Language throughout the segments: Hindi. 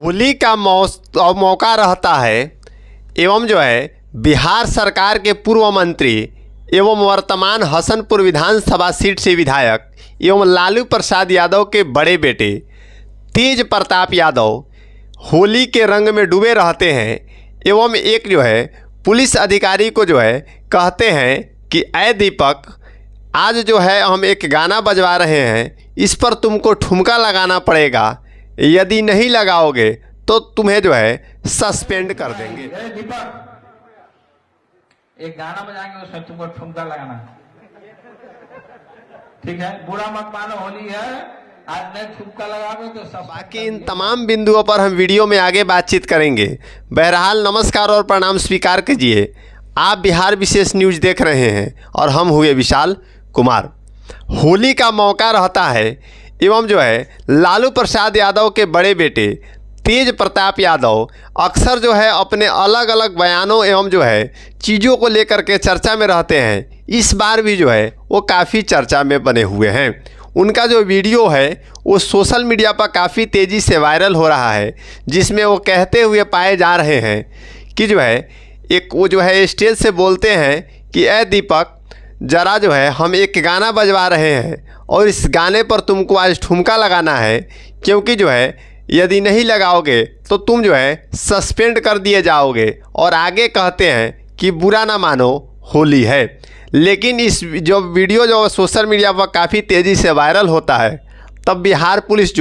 होली का मौका रहता है एवं बिहार सरकार के पूर्व मंत्री एवं वर्तमान हसनपुर विधानसभा सीट से विधायक एवं लालू प्रसाद यादव के बड़े बेटे तेज प्रताप यादव होली के रंग में डूबे रहते हैं एवं एक पुलिस अधिकारी को कहते हैं कि ऐ दीपक, आज हम एक गाना बजवा रहे हैं, इस पर तुमको ठुमका लगाना पड़ेगा, यदि नहीं लगाओगे तो तुम्हें सस्पेंड कर देंगे। दीपक, एक गाना बजाएंगे, उसमें तुमको ठुमका लगाना, ठीक है? बुरा मत मानो, होली है, आज नहीं ठुमका लगाओगे तो सब। बाकी इन तमाम बिंदुओं पर हम वीडियो में आगे बातचीत करेंगे। बहरहाल नमस्कार और प्रणाम स्वीकार कीजिए। आप बिहार विशेष न्यूज़ देख रहे हैं और हम हुए विशाल कुमार। होली का मौका रहता है एवं लालू प्रसाद यादव के बड़े बेटे तेज प्रताप यादव अक्सर अपने अलग अलग बयानों एवं चीज़ों को लेकर के चर्चा में रहते हैं। इस बार भी वो काफ़ी चर्चा में बने हुए हैं। उनका जो वीडियो है वो सोशल मीडिया पर काफ़ी तेज़ी से वायरल हो रहा है, जिसमें वो कहते हुए पाए जा रहे हैं कि एक वो स्टेज से बोलते हैं कि ऐ दीपक, ज़रा हम एक गाना बजवा रहे हैं और इस गाने पर तुमको आज ठुमका लगाना है, क्योंकि यदि नहीं लगाओगे तो तुम सस्पेंड कर दिए जाओगे। और आगे कहते हैं कि बुरा ना मानो, होली है। लेकिन इस वीडियो सोशल मीडिया पर काफ़ी तेज़ी से वायरल होता है, तब बिहार पुलिस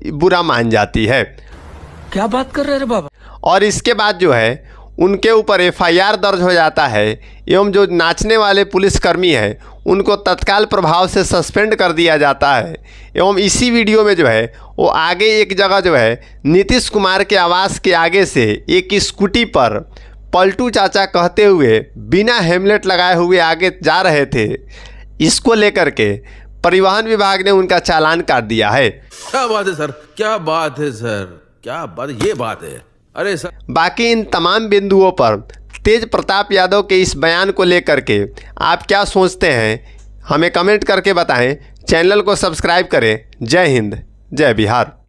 बुरा मान जाती है। क्या बात कर रहे हैं बाबा? और इसके बाद उनके ऊपर FIR दर्ज हो जाता है एवं जो नाचने वाले पुलिसकर्मी हैं उनको तत्काल प्रभाव से सस्पेंड कर दिया जाता है। एवं इसी वीडियो में वो आगे एक जगह नीतीश कुमार के आवास के आगे से एक स्कूटी पर पलटू चाचा कहते हुए बिना हेलमेट लगाए हुए आगे जा रहे थे। इसको लेकर के परिवहन विभाग ने उनका चालान काट दिया है। क्या बात है सर, क्या बात है सर, क्या बात, ये बात है। अरे सर, बाकी इन तमाम बिंदुओं पर तेज प्रताप यादव के इस बयान को लेकर के आप क्या सोचते हैं, हमें कमेंट करके बताएं। चैनल को सब्सक्राइब करें। जय हिंद, जय बिहार।